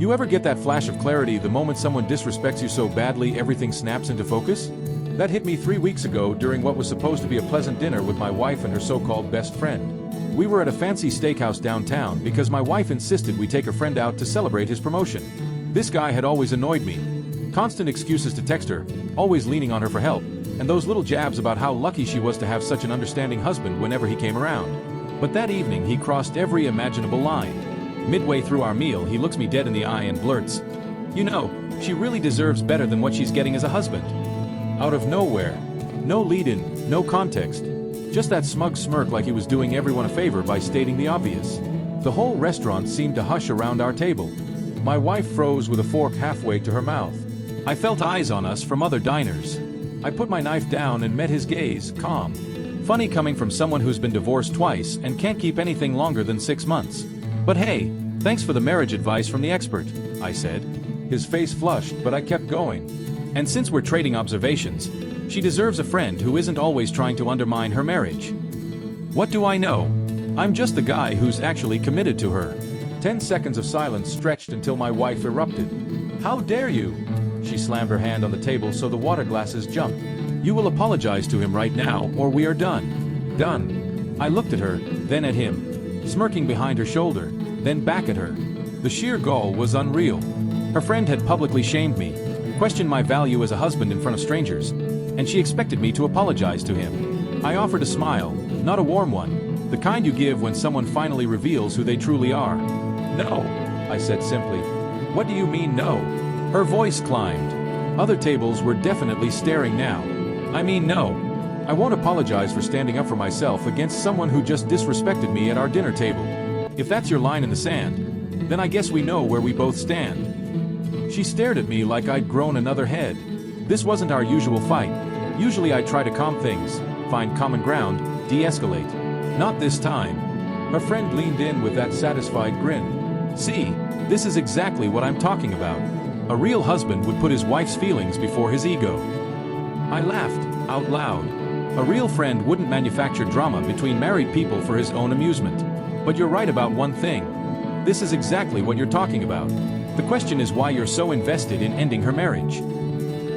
You ever get that flash of clarity the moment someone disrespects you so badly everything snaps into focus? That hit me 3 weeks ago during what was supposed to be a pleasant dinner with my wife and her so-called best friend. We were at a fancy steakhouse downtown because my wife insisted we take a friend out to celebrate his promotion. This guy had always annoyed me. Constant excuses to text her, always leaning on her for help, and those little jabs about how lucky she was to have such an understanding husband whenever he came around. But that evening he crossed every imaginable line. Midway through our meal, he looks me dead in the eye and blurts, "You know, she really deserves better than what she's getting as a husband." Out of nowhere. No lead-in, no context. Just that smug smirk like he was doing everyone a favor by stating the obvious. The whole restaurant seemed to hush around our table. My wife froze with a fork halfway to her mouth. I felt eyes on us from other diners. I put my knife down and met his gaze, calm. Funny coming from someone who's been divorced twice and can't keep anything longer than 6 months. "But hey, thanks for the marriage advice from the expert," I said. His face flushed, but I kept going. "And since we're trading observations, she deserves a friend who isn't always trying to undermine her marriage." What do I know? I'm just the guy who's actually committed to her. 10 seconds of silence stretched until my wife erupted. "How dare you?" She slammed her hand on the table so the water glasses jumped. "You will apologize to him right now, or we are done." Done. I looked at her, then at him, smirking behind her shoulder, then back at her. The sheer gall was unreal. Her friend had publicly shamed me, questioned my value as a husband in front of strangers, and she expected me to apologize to him. I offered a smile, not a warm one, the kind you give when someone finally reveals who they truly are. "No," I said simply. "What do you mean no?" Her voice climbed. Other tables were definitely staring now. "I mean no. I won't apologize for standing up for myself against someone who just disrespected me at our dinner table. If that's your line in the sand, then I guess we know where we both stand." She stared at me like I'd grown another head. This wasn't our usual fight. Usually I try to calm things, find common ground, de-escalate. Not this time. Her friend leaned in with that satisfied grin. "See, this is exactly what I'm talking about. A real husband would put his wife's feelings before his ego." I laughed, out loud. A real friend wouldn't manufacture drama between married people for his own amusement. But you're right about one thing. This is exactly what you're talking about. The question is why you're so invested in ending her marriage.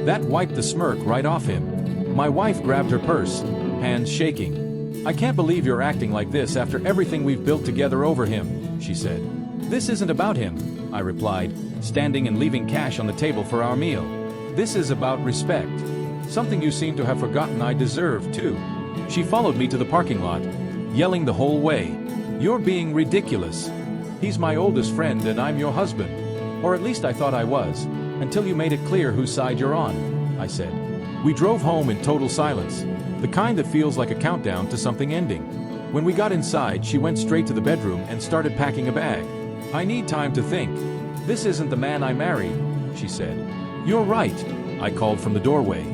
That wiped the smirk right off him. My wife grabbed her purse, hands shaking. "I can't believe you're acting like this after everything we've built together over him," she said. "This isn't about him," I replied, standing and leaving cash on the table for our meal. "This is about respect. Something you seem to have forgotten I deserve, too." She followed me to the parking lot, yelling the whole way, "You're being ridiculous. He's my oldest friend and I'm your husband. Or at least I thought I was, until you made it clear whose side you're on," I said. We drove home in total silence, the kind that feels like a countdown to something ending. When we got inside, she went straight to the bedroom and started packing a bag. "I need time to think. This isn't the man I married," she said. "You're right," I called from the doorway.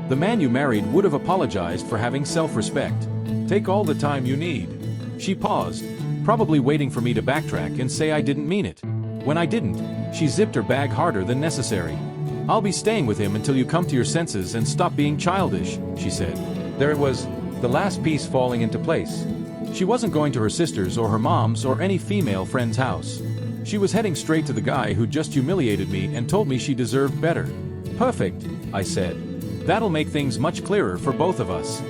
"The man you married would have apologized for having self-respect. Take all the time you need." She paused, probably waiting for me to backtrack and say I didn't mean it. When I didn't, she zipped her bag harder than necessary. "I'll be staying with him until you come to your senses and stop being childish," she said. There it was, the last piece falling into place. She wasn't going to her sister's or her mom's or any female friend's house. She was heading straight to the guy who just humiliated me and told me she deserved better. "Perfect," I said. "That'll make things much clearer for both of us."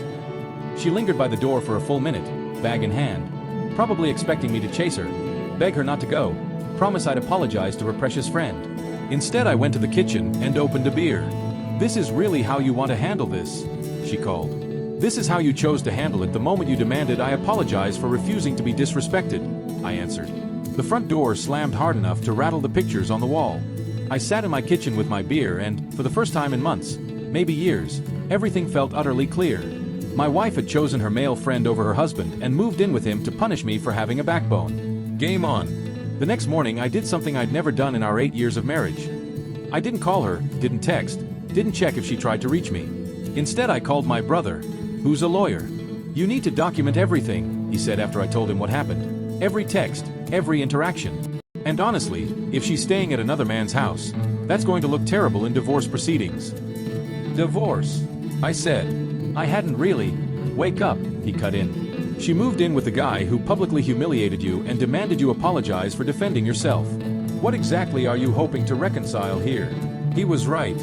She lingered by the door for a full minute, bag in hand, probably expecting me to chase her, beg her not to go, promise I'd apologize to her precious friend. Instead, I went to the kitchen and opened a beer. "This is really how you want to handle this," she called. "This is how you chose to handle it the moment you demanded I apologize for refusing to be disrespected," I answered. The front door slammed hard enough to rattle the pictures on the wall. I sat in my kitchen with my beer and, for the first time in months, maybe years, everything felt utterly clear. My wife had chosen her male friend over her husband and moved in with him to punish me for having a backbone. Game on. The next morning I did something I'd never done in our 8 years of marriage. I didn't call her, didn't text, didn't check if she tried to reach me. Instead I called my brother, who's a lawyer. "You need to document everything," he said after I told him what happened. "Every text, every interaction. And honestly, if she's staying at another man's house, that's going to look terrible in divorce proceedings." "Divorce?" I said. "I hadn't really." "Wake up," he cut in. "She moved in with the guy who publicly humiliated you and demanded you apologize for defending yourself. What exactly are you hoping to reconcile here? He was right.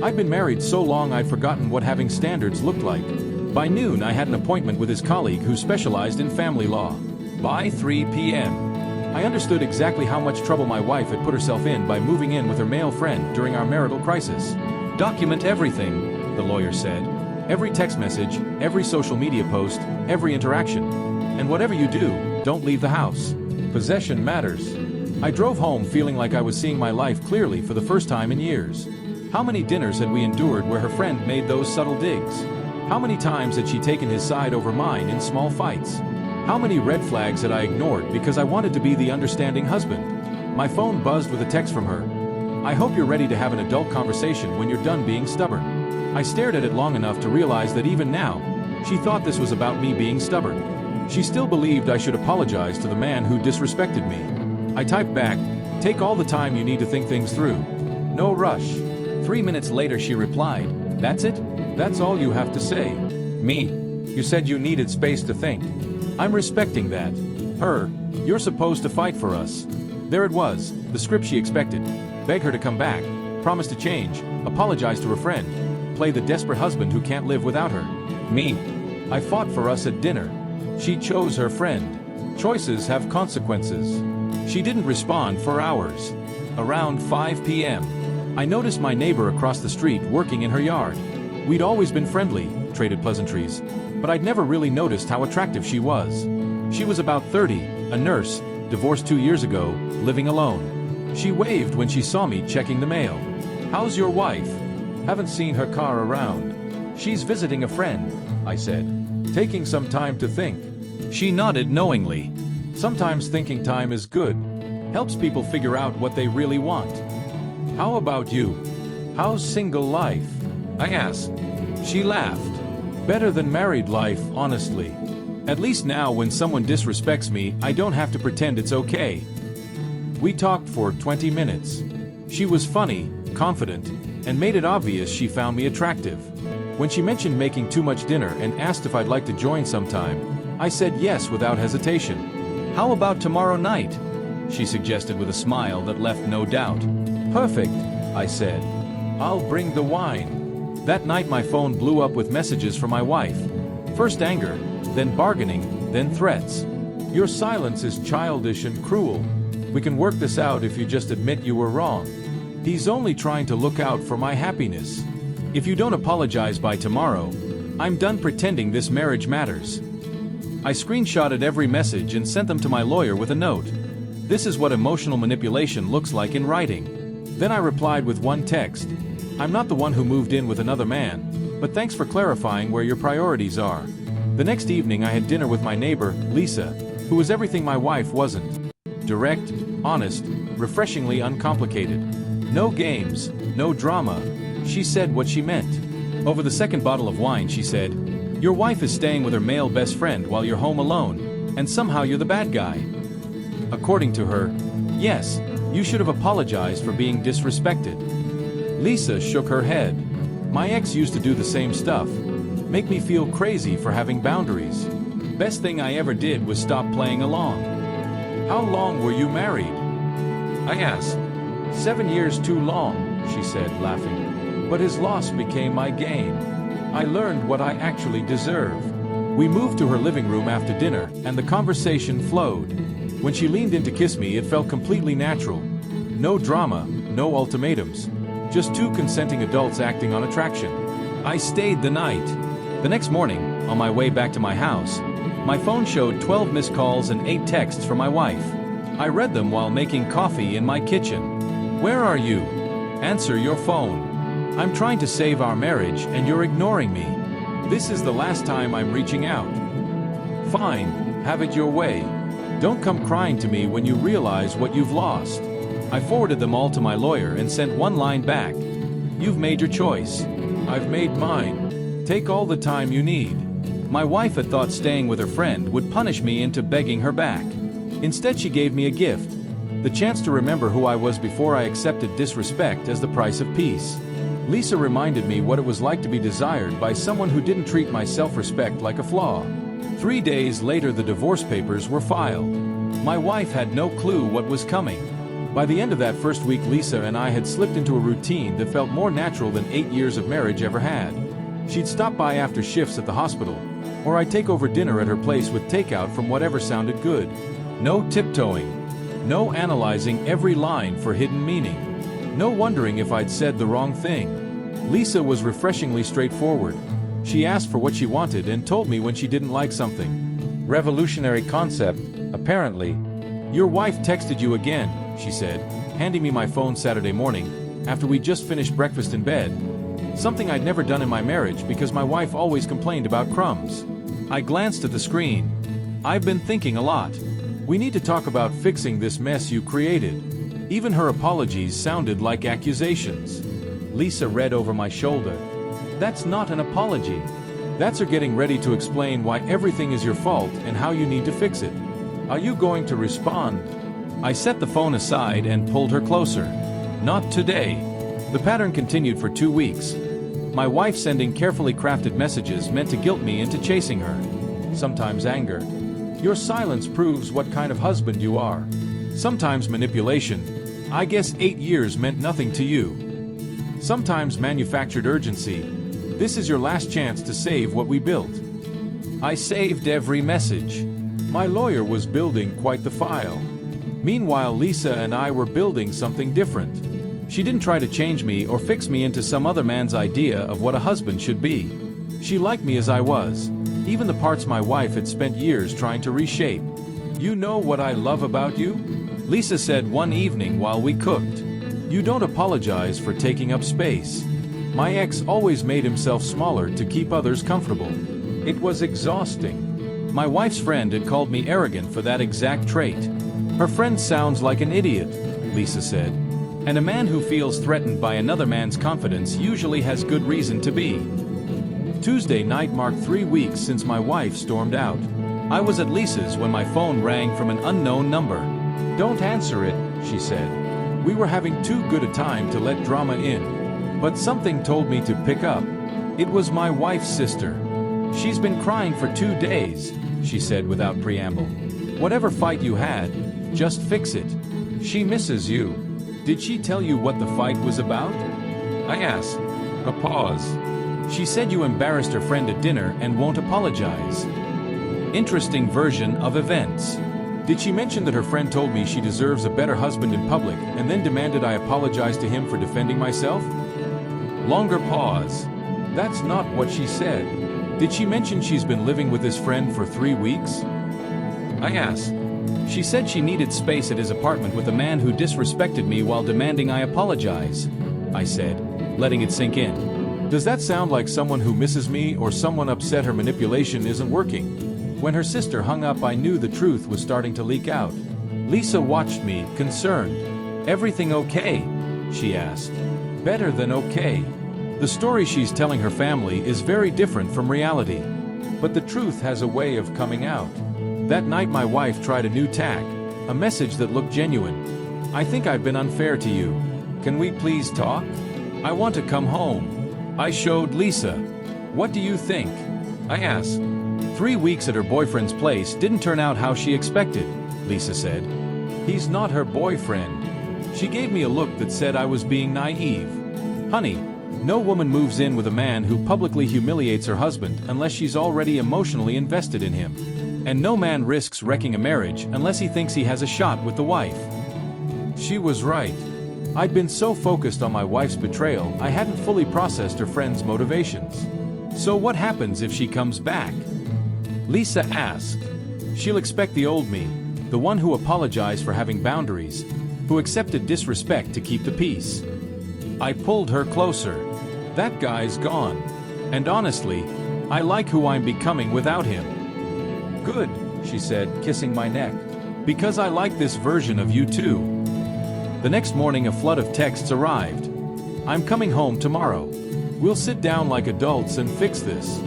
I'd been married so long I'd forgotten what having standards looked like. By noon I had an appointment with his colleague who specialized in family law. By 3 p.m. I understood exactly how much trouble my wife had put herself in by moving in with her male friend during our marital crisis. Document everything, the lawyer said. Every text message, every social media post, every interaction. And whatever you do, don't leave the house. Possession matters. I drove home feeling like I was seeing my life clearly for the first time in years. How many dinners had we endured where her friend made those subtle digs? How many times had she taken his side over mine in small fights? How many red flags had I ignored because I wanted to be the understanding husband? My phone buzzed with a text from her. I hope you're ready to have an adult conversation when you're done being stubborn. I stared at it long enough to realize that even now, she thought this was about me being stubborn. She still believed I should apologize to the man who disrespected me. I typed back, take all the time you need to think things through. No rush. 3 minutes later she replied, that's it? That's all you have to say? Me. You said you needed space to think. I'm respecting that. Her. You're supposed to fight for us. There it was, the script she expected. Beg her to come back, promise to change, apologize to her friend, play the desperate husband who can't live without her. Me. I fought for us at dinner. She chose her friend. Choices have consequences. She didn't respond for hours. Around 5 p.m. I noticed my neighbor across the street working in her yard. We'd always been friendly, traded pleasantries, but I'd never really noticed how attractive she was. She was about 30, a nurse, divorced 2 years ago, living alone. She waved when she saw me checking the mail. How's your wife? Haven't seen her car around. She's visiting a friend, I said. Taking some time to think. She nodded knowingly. Sometimes thinking time is good. Helps people figure out what they really want. How about you? How's single life? I asked. She laughed. Better than married life, honestly. At least now when someone disrespects me, I don't have to pretend it's okay. We talked for 20 minutes. She was funny, confident, and made it obvious she found me attractive. When she mentioned making too much dinner and asked if I'd like to join sometime, I said yes without hesitation. How about tomorrow night? She suggested with a smile that left no doubt. Perfect, I said. I'll bring the wine. That night my phone blew up with messages from my wife. First anger, then bargaining, then threats. Your silence is childish and cruel. We can work this out if you just admit you were wrong. He's only trying to look out for my happiness. If you don't apologize by tomorrow, I'm done pretending this marriage matters. I screenshotted every message and sent them to my lawyer with a note. This is what emotional manipulation looks like in writing. Then I replied with one text. I'm not the one who moved in with another man, but thanks for clarifying where your priorities are. The next evening I had dinner with my neighbor, Lisa, who was everything my wife wasn't. Direct, honest, refreshingly uncomplicated. No games, no drama. She said what she meant. Over the second bottle of wine she said, your wife is staying with her male best friend while you're home alone, and somehow you're the bad guy. According to her, yes, you should have apologized for being disrespected. Lisa shook her head. My ex used to do the same stuff. Make me feel crazy for having boundaries. Best thing I ever did was stop playing along. How long were you married? I asked. 7 years too long, she said, laughing. But his loss became my gain. I learned what I actually deserve. We moved to her living room after dinner, and the conversation flowed. When she leaned in to kiss me, it felt completely natural. No drama, no ultimatums. Just two consenting adults acting on attraction. I stayed the night. The next morning, on my way back to my house, my phone showed 12 missed calls and 8 texts from my wife. I read them while making coffee in my kitchen. Where are you? Answer your phone. I'm trying to save our marriage and you're ignoring me. This is the last time I'm reaching out. Fine, have it your way. Don't come crying to me when you realize what you've lost. I forwarded them all to my lawyer and sent one line back. You've made your choice. I've made mine. Take all the time you need. My wife had thought staying with her friend would punish me into begging her back. Instead, she gave me a gift. The chance to remember who I was before I accepted disrespect as the price of peace. Lisa reminded me what it was like to be desired by someone who didn't treat my self-respect like a flaw. 3 days later, the divorce papers were filed. My wife had no clue what was coming. By the end of that first week, Lisa and I had slipped into a routine that felt more natural than 8 years of marriage ever had. She'd stop by after shifts at the hospital, or I'd take over dinner at her place with takeout from whatever sounded good. No tiptoeing. No analyzing every line for hidden meaning. No wondering if I'd said the wrong thing. Lisa was refreshingly straightforward. She asked for what she wanted and told me when she didn't like something. Revolutionary concept, apparently. "Your wife texted you again," she said, handing me my phone Saturday morning, after we just finished breakfast in bed. Something I'd never done in my marriage because my wife always complained about crumbs. I glanced at the screen. "I've been thinking a lot. We need to talk about fixing this mess you created." Even her apologies sounded like accusations. Lisa read over my shoulder. "That's not an apology. That's her getting ready to explain why everything is your fault and how you need to fix it. Are you going to respond?" I set the phone aside and pulled her closer. "Not today." The pattern continued for 2 weeks. My wife sending carefully crafted messages meant to guilt me into chasing her. Sometimes anger. "Your silence proves what kind of husband you are." Sometimes manipulation. "I guess 8 years meant nothing to you." Sometimes manufactured urgency. "This is your last chance to save what we built." I saved every message. My lawyer was building quite the file. Meanwhile, Lisa and I were building something different. She didn't try to change me or fix me into some other man's idea of what a husband should be. She liked me as I was, even the parts my wife had spent years trying to reshape. "You know what I love about you?" Lisa said one evening while we cooked. "You don't apologize for taking up space." My ex always made himself smaller to keep others comfortable. It was exhausting. My wife's friend had called me arrogant for that exact trait. "Her friend sounds like an idiot," Lisa said. "And a man who feels threatened by another man's confidence usually has good reason to be." Tuesday night marked 3 weeks since my wife stormed out. I was at Lisa's when my phone rang from an unknown number. "Don't answer it," she said. We were having too good a time to let drama in. But something told me to pick up. It was my wife's sister. "She's been crying for 2 days," she said without preamble. "Whatever fight you had, just fix it. She misses you." "Did she tell you what the fight was about?" I asked. A pause. "She said you embarrassed her friend at dinner and won't apologize." Interesting version of events. "Did she mention that her friend told me she deserves a better husband in public and then demanded I apologize to him for defending myself?" Longer pause. "That's not what she said." "Did she mention she's been living with this friend for 3 weeks?" I asked. "She said she needed space at his apartment with a man who disrespected me while demanding I apologize," I said, letting it sink in. Does that sound like someone who misses me or someone upset her manipulation isn't working? When her sister hung up, I knew the truth was starting to leak out. Lisa watched me, concerned. "Everything okay?" she asked. "Better than okay." The story she's telling her family is very different from reality. But the truth has a way of coming out. That night my wife tried a new tack, a message that looked genuine. "I think I've been unfair to you. Can we please talk? I want to come home." I showed Lisa. "What do you think?" I asked. 3 weeks at her boyfriend's place didn't turn out how she expected, Lisa said. "He's not her boyfriend." She gave me a look that said I was being naive. "Honey, no woman moves in with a man who publicly humiliates her husband unless she's already emotionally invested in him. And no man risks wrecking a marriage unless he thinks he has a shot with the wife." She was right. I'd been so focused on my wife's betrayal, I hadn't fully processed her friend's motivations. "So what happens if she comes back?" Lisa asked. "She'll expect the old me, the one who apologized for having boundaries, who accepted disrespect to keep the peace." I pulled her closer. "That guy's gone. And honestly, I like who I'm becoming without him." "Good," she said, kissing my neck. "Because I like this version of you too." The next morning a flood of texts arrived. "I'm coming home tomorrow. We'll sit down like adults and fix this.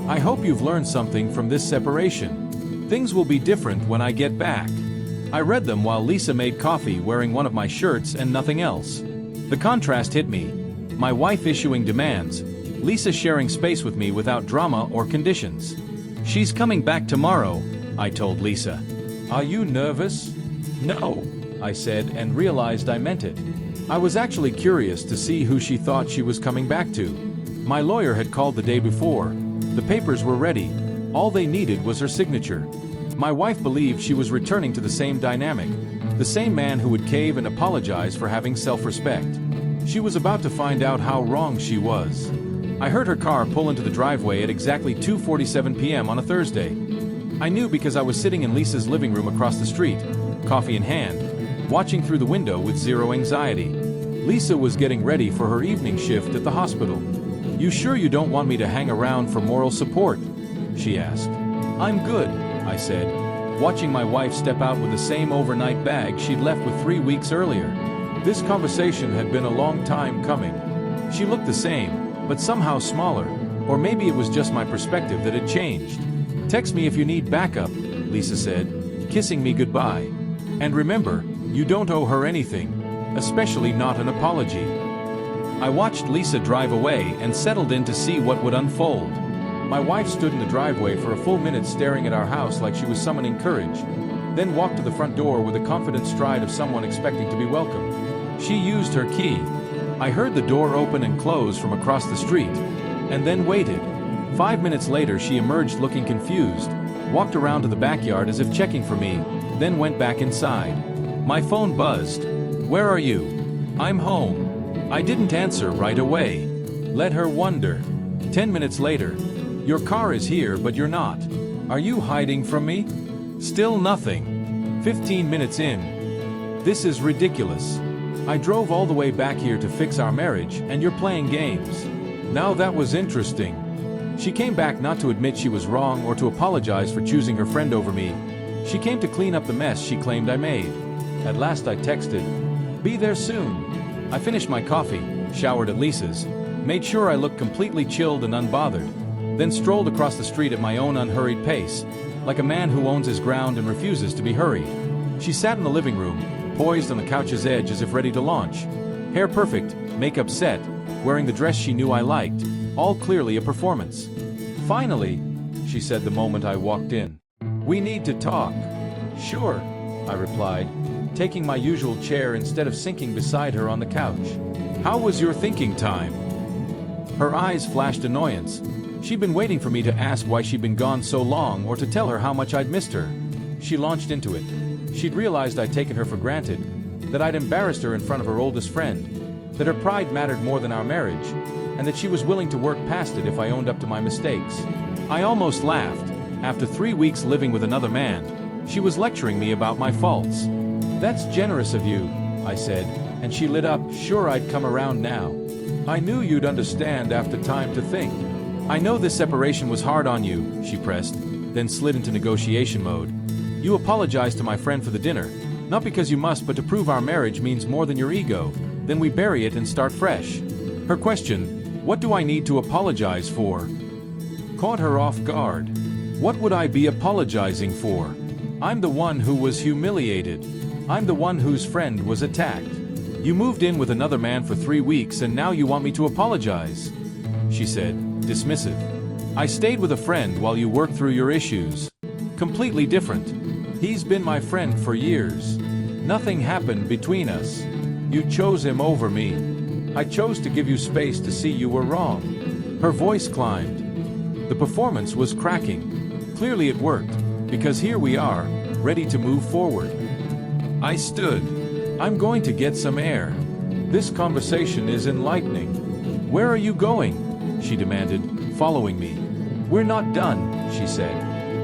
I hope you've learned something from this separation. Things will be different when I get back." I read them while Lisa made coffee wearing one of my shirts and nothing else. The contrast hit me. My wife issuing demands, Lisa sharing space with me without drama or conditions. "She's coming back tomorrow," I told Lisa. "Are you nervous?" "No," I said, and realized I meant it. I was actually curious to see who she thought she was coming back to. My lawyer had called the day before. The papers were ready. All they needed was her signature. My wife believed she was returning to the same dynamic, the same man who would cave and apologize for having self-respect. She was about to find out how wrong she was. I heard her car pull into the driveway at exactly 2:47 p.m. on a Thursday. I knew because I was sitting in Lisa's living room across the street, coffee in hand, watching through the window with zero anxiety. Lisa was getting ready for her evening shift at the hospital. "You sure you don't want me to hang around for moral support?" she asked. "I'm good," I said, watching my wife step out with the same overnight bag she'd left with 3 weeks earlier. This conversation had been a long time coming. She looked the same, but somehow smaller, or maybe it was just my perspective that had changed. "Text me if you need backup," Lisa said, kissing me goodbye. "And remember, you don't owe her anything, especially not an apology." I watched Lisa drive away and settled in to see what would unfold. My wife stood in the driveway for a full minute staring at our house like she was summoning courage, then walked to the front door with a confident stride of someone expecting to be welcomed. She used her key. I heard the door open and close from across the street, and then waited. 5 minutes later she emerged looking confused, walked around to the backyard as if checking for me, then went back inside. My phone buzzed. "Where are you?" "I'm home." I didn't answer right away. Let her wonder. 10 minutes later. "Your car is here but you're not. Are you hiding from me?" Still nothing. 15 minutes in. "This is ridiculous. I drove all the way back here to fix our marriage and you're playing games." Now that was interesting. She came back not to admit she was wrong or to apologize for choosing her friend over me. She came to clean up the mess she claimed I made. At last I texted, "Be there soon." I finished my coffee, showered at Lisa's, made sure I looked completely chilled and unbothered, then strolled across the street at my own unhurried pace, like a man who owns his ground and refuses to be hurried. She sat in the living room, poised on the couch's edge as if ready to launch. Hair perfect, makeup set, wearing the dress she knew I liked, all clearly a performance. "Finally," she said the moment I walked in. "We need to talk." "Sure," I replied, taking my usual chair instead of sinking beside her on the couch. "How was your thinking time?" Her eyes flashed annoyance. She'd been waiting for me to ask why she'd been gone so long or to tell her how much I'd missed her. She launched into it. She'd realized I'd taken her for granted, that I'd embarrassed her in front of her oldest friend, that her pride mattered more than our marriage, and that she was willing to work past it if I owned up to my mistakes. I almost laughed. After 3 weeks living with another man, she was lecturing me about my faults. "That's generous of you," I said, and she lit up. "Sure, I'd come around now. I knew you'd understand after time to think." "I know this separation was hard on you," she pressed, then slid into negotiation mode. "You apologized to my friend for the dinner, not because you must but to prove our marriage means more than your ego. Then we bury it and start fresh." Her question, "What do I need to apologize for?" caught her off guard. What would I be apologizing for? I'm the one who was humiliated. I'm the one whose friend was attacked. You moved in with another man for 3 weeks and now you want me to apologize, she said, dismissive. I stayed with a friend while you worked through your issues. Completely different. He's been my friend for years. Nothing happened between us. You chose him over me. I chose to give you space to see you were wrong. Her voice climbed. The performance was cracking. Clearly it worked, because here we are, ready to move forward. I stood. I'm going to get some air. This conversation is enlightening. Where are you going? She demanded, following me. We're not done, she said.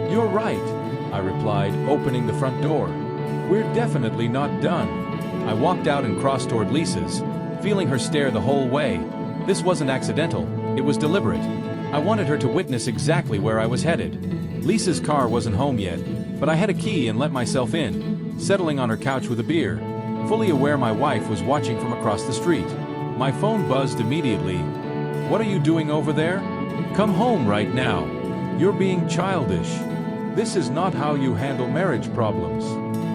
You're right, I replied, opening the front door. We're definitely not done. I walked out and crossed toward Lisa's, feeling her stare the whole way. This wasn't accidental, it was deliberate. I wanted her to witness exactly where I was headed. Lisa's car wasn't home yet, but I had a key and let myself in, settling on her couch with a beer, fully aware my wife was watching from across the street. My phone buzzed immediately. What are you doing over there? Come home right now. You're being childish. This is not how you handle marriage problems.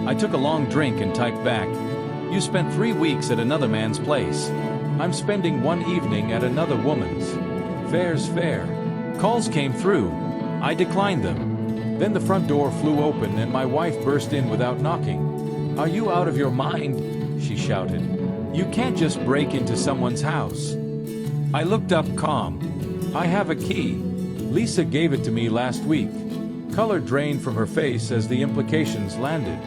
I took a long drink and typed back. You spent 3 weeks at another man's place. I'm spending 1 evening at another woman's. Fair's fair. Calls came through. I declined them. Then the front door flew open and my wife burst in without knocking. "Are you out of your mind?" she shouted. "You can't just break into someone's house." I looked up calm. "I have a key. Lisa gave it to me last week." Color drained from her face as the implications landed.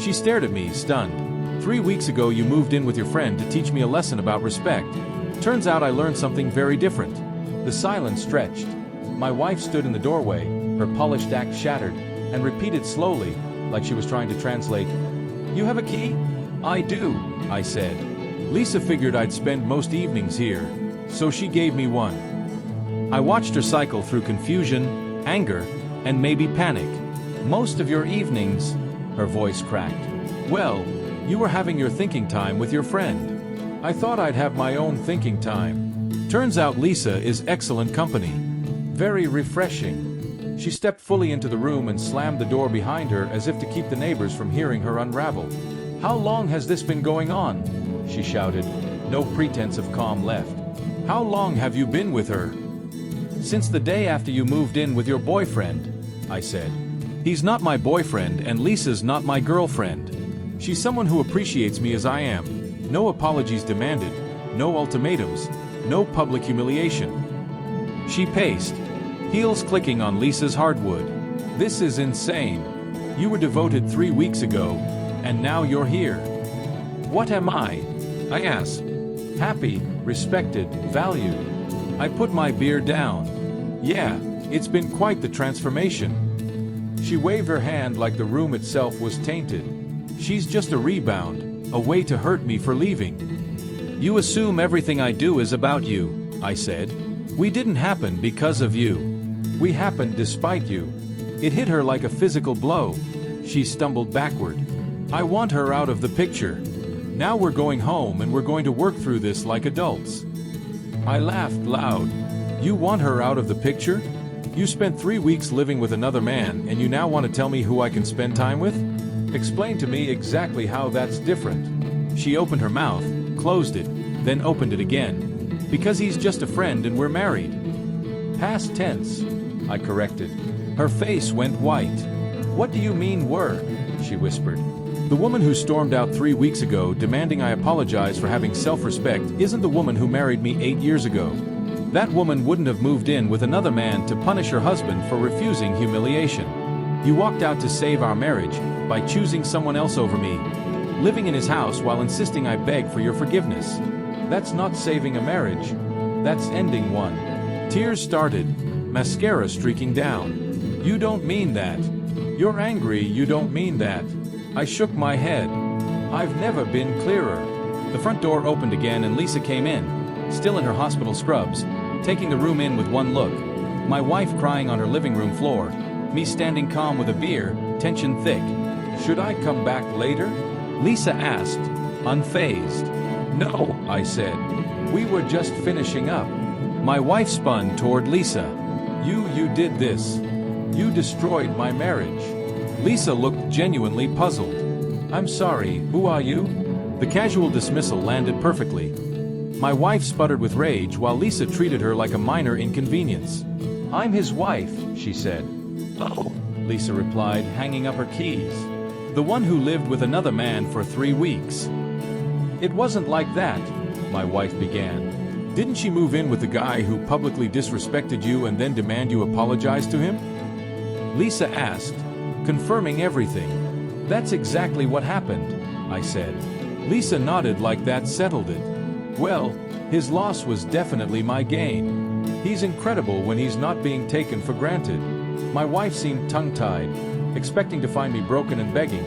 She stared at me, stunned. "3 weeks ago you moved in with your friend to teach me a lesson about respect. Turns out I learned something very different." The silence stretched. My wife stood in the doorway, her polished act shattered, and repeated slowly, like she was trying to translate, "You have a key?" "I do," I said. "Lisa figured I'd spend most evenings here, so she gave me one." I watched her cycle through confusion, anger, and maybe panic. "Most of your evenings," her voice cracked. "Well, you were having your thinking time with your friend. I thought I'd have my own thinking time. Turns out Lisa is excellent company. Very refreshing." She stepped fully into the room and slammed the door behind her as if to keep the neighbors from hearing her unravel. "How long has this been going on?" she shouted, no pretense of calm left. "How long have you been with her?" "Since the day after you moved in with your boyfriend," I said. "He's not my boyfriend and Lisa's not my girlfriend. She's someone who appreciates me as I am. No apologies demanded, no ultimatums, no public humiliation." She paced, heels clicking on Lisa's hardwood. "This is insane. You were devoted 3 weeks ago, and now you're here." "What am I?" I asked. "Happy, respected, valued." I put my beer down. "Yeah, it's been quite the transformation." She waved her hand like the room itself was tainted. "She's just a rebound, a way to hurt me for leaving." "You assume everything I do is about you," I said. "We didn't happen because of you. We happened despite you." It hit her like a physical blow. She stumbled backward. "I want her out of the picture. Now we're going home and we're going to work through this like adults." I laughed loud. "You want her out of the picture? You spent 3 weeks living with another man and you now want to tell me who I can spend time with? Explain to me exactly how that's different." She opened her mouth, closed it, then opened it again. "Because he's just a friend and we're married." "Past tense," I corrected. Her face went white. "What do you mean were?" she whispered. "The woman who stormed out 3 weeks ago demanding I apologize for having self-respect isn't the woman who married me 8 years ago. That woman wouldn't have moved in with another man to punish her husband for refusing humiliation. You walked out to save our marriage by choosing someone else over me, living in his house while insisting I beg for your forgiveness. That's not saving a marriage. That's ending one." Tears started, mascara streaking down. "You don't mean that. You're angry, you don't mean that." I shook my head. "I've never been clearer." The front door opened again and Lisa came in, still in her hospital scrubs, taking the room in with one look. My wife crying on her living room floor, me standing calm with a beer, tension thick. "Should I come back later?" Lisa asked, unfazed. "No," I said. "We were just finishing up." My wife spun toward Lisa. You did this. You destroyed my marriage." Lisa looked genuinely puzzled. "I'm sorry, who are you?" The casual dismissal landed perfectly. My wife sputtered with rage while Lisa treated her like a minor inconvenience. "I'm his wife," she said. "Oh," Lisa replied, hanging up her keys. "The one who lived with another man for 3 weeks." "It wasn't like that," my wife began. "Didn't she move in with the guy who publicly disrespected you and then demand you apologize to him?" Lisa asked, confirming everything. "That's exactly what happened," I said. Lisa nodded like that settled it. "Well, his loss was definitely my gain. He's incredible when he's not being taken for granted." My wife seemed tongue-tied, expecting to find me broken and begging.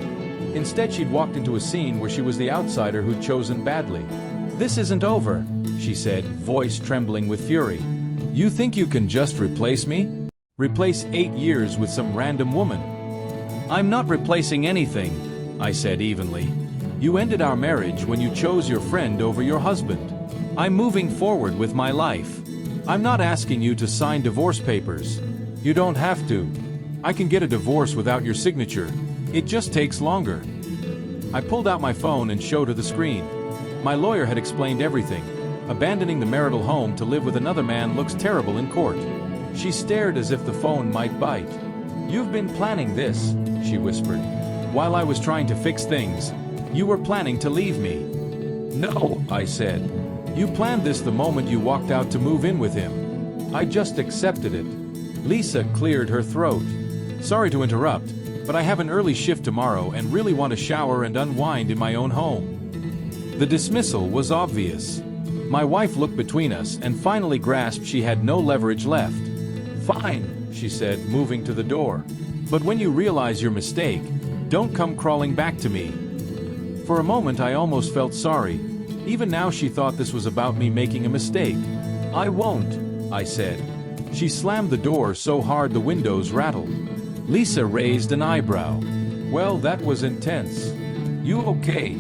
Instead, she'd walked into a scene where she was the outsider who'd chosen badly. "This isn't over," she said, voice trembling with fury. "You think you can just replace me? Replace 8 years with some random woman?" "I'm not replacing anything," I said evenly. "You ended our marriage when you chose your friend over your husband. I'm moving forward with my life. I'm not asking you to sign divorce papers. You don't have to. I can get a divorce without your signature. It just takes longer." I pulled out my phone and showed her the screen. My lawyer had explained everything. Abandoning the marital home to live with another man looks terrible in court. She stared as if the phone might bite. "You've been planning this," she whispered. "While I was trying to fix things, You were planning to leave me. No, I said. You planned this the moment you walked out to move in with him. I just accepted it. Lisa cleared her throat. Sorry to interrupt, but I have an early shift tomorrow and really want to shower and unwind in my own home. The dismissal was obvious. My wife looked between us and finally grasped she had no leverage left. Fine, she said, moving to the door. But when you realize your mistake, don't come crawling back to me. For a moment I almost felt sorry. Even now she thought this was about me making a mistake. I won't, I said. She slammed the door so hard the windows rattled. Lisa raised an eyebrow. Well, that was intense. You okay?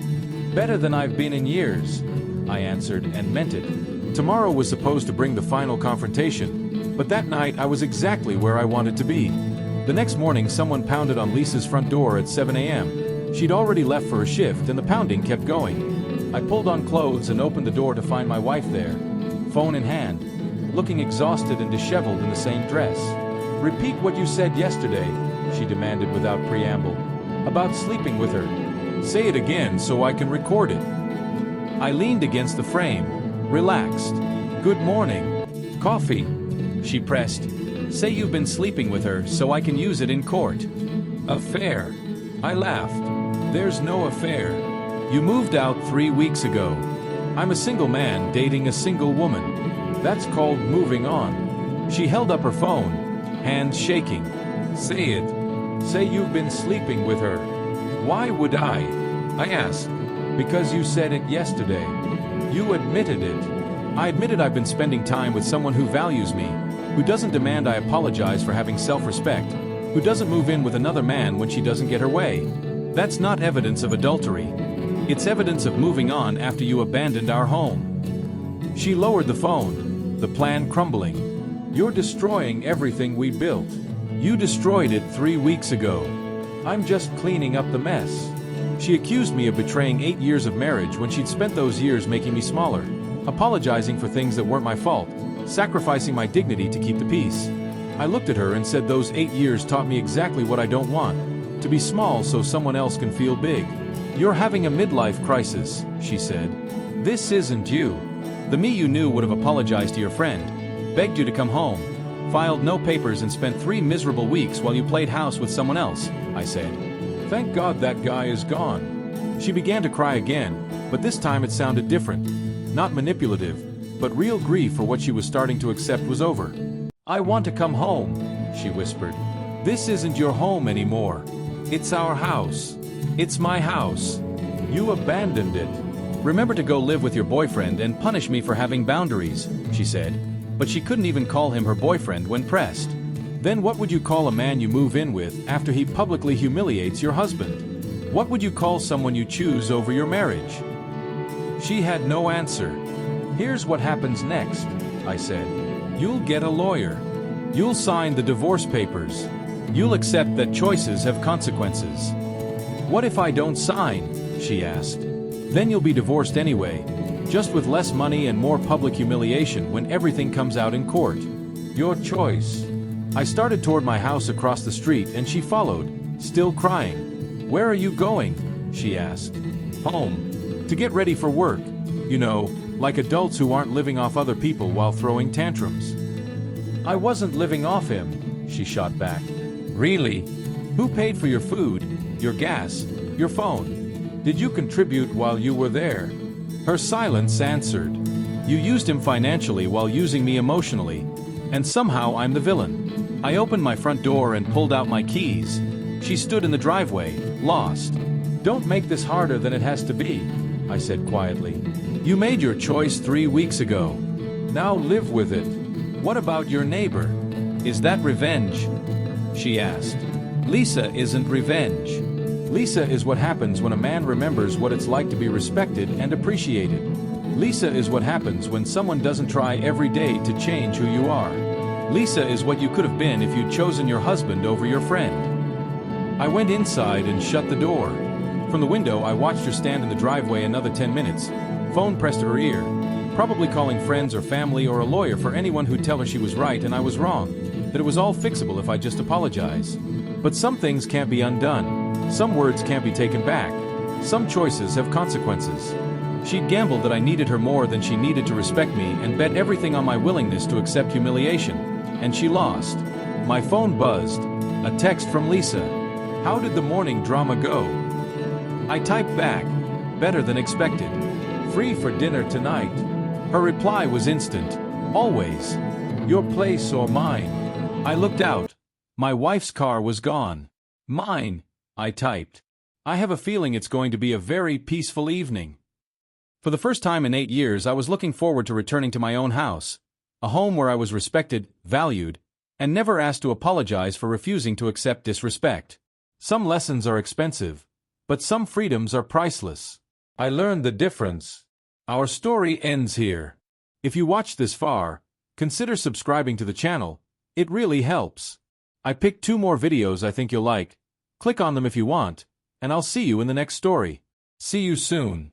Better than I've been in years, I answered and meant it. Tomorrow was supposed to bring the final confrontation, but that night I was exactly where I wanted to be. The next morning someone pounded on Lisa's front door at 7 a.m. She'd already left for a shift and the pounding kept going. I pulled on clothes and opened the door to find my wife there, phone in hand, looking exhausted and disheveled in the same dress. Repeat what you said yesterday, she demanded without preamble. About sleeping with her. Say it again so I can record it. I leaned against the frame, relaxed. Good morning. Coffee, she pressed. Say you've been sleeping with her so I can use it in court. Affair. I laughed. There's no affair. You moved out 3 weeks ago. I'm a single man dating a single woman. That's called moving on. She held up her phone, hands shaking. Say it. Say you've been sleeping with her. Why would I asked. Because you said it yesterday. You admitted it. I admitted I've been spending time with someone who values me, who doesn't demand I apologize for having self-respect, who doesn't move in with another man when she doesn't get her way. That's not evidence of adultery. It's evidence of moving on after you abandoned our home. She lowered the phone, the plan crumbling. You're destroying everything we built. You destroyed it 3 weeks ago. I'm just cleaning up the mess. She accused me of betraying 8 years of marriage when she'd spent those years making me smaller, apologizing for things that weren't my fault, sacrificing my dignity to keep the peace. I looked at her and said those 8 years taught me exactly what I don't want, to be small so someone else can feel big. You're having a midlife crisis, she said. This isn't you. The me you knew would have apologized to your friend, begged you to come home, filed no papers and spent 3 miserable weeks while you played house with someone else, I said. Thank God that guy is gone. She began to cry again, but this time it sounded different. Not manipulative, but real grief for what she was starting to accept was over. I want to come home, she whispered. This isn't your home anymore. It's our house. It's my house. You abandoned it. Remember to go live with your boyfriend and punish me for having boundaries, she said. But she couldn't even call him her boyfriend when pressed. Then what would you call a man you move in with after he publicly humiliates your husband? What would you call someone you choose over your marriage? She had no answer. Here's what happens next, I said. You'll get a lawyer. You'll sign the divorce papers. You'll accept that choices have consequences. What if I don't sign? She asked. Then you'll be divorced anyway, just with less money and more public humiliation when everything comes out in court. Your choice. I started toward my house across the street and she followed, still crying. Where are you going? She asked. Home. To get ready for work. You know, like adults who aren't living off other people while throwing tantrums. I wasn't living off him, she shot back. Really? Who paid for your food, your gas, your phone? Did you contribute while you were there? Her silence answered. You used him financially while using me emotionally, and somehow I'm the villain. I opened my front door and pulled out my keys. She stood in the driveway, lost. Don't make this harder than it has to be, I said quietly. You made your choice 3 weeks ago. Now live with it. What about your neighbor? Is that revenge? She asked. Lisa isn't revenge. Lisa is what happens when a man remembers what it's like to be respected and appreciated. Lisa is what happens when someone doesn't try every day to change who you are. Lisa is what you could have been if you'd chosen your husband over your friend. I went inside and shut the door. From the window, I watched her stand in the driveway another 10 minutes, phone pressed to her ear, probably calling friends or family or a lawyer for anyone who'd tell her she was right and I was wrong, that it was all fixable if I just apologize. But some things can't be undone. Some words can't be taken back. Some choices have consequences. She'd gambled that I needed her more than she needed to respect me and bet everything on my willingness to accept humiliation. And she lost. My phone buzzed. A text from Lisa. How did the morning drama go? I typed back. Better than expected. Free for dinner tonight. Her reply was instant. Always. Your place or mine. I looked out. My wife's car was gone. Mine, I typed. I have a feeling it's going to be a very peaceful evening. For the first time in 8 years, I was looking forward to returning to my own house. A home where I was respected, valued, and never asked to apologize for refusing to accept disrespect. Some lessons are expensive, but some freedoms are priceless. I learned the difference. Our story ends here. If you watched this far, consider subscribing to the channel. It really helps. I picked 2 more videos I think you'll like. Click on them if you want, and I'll see you in the next story. See you soon.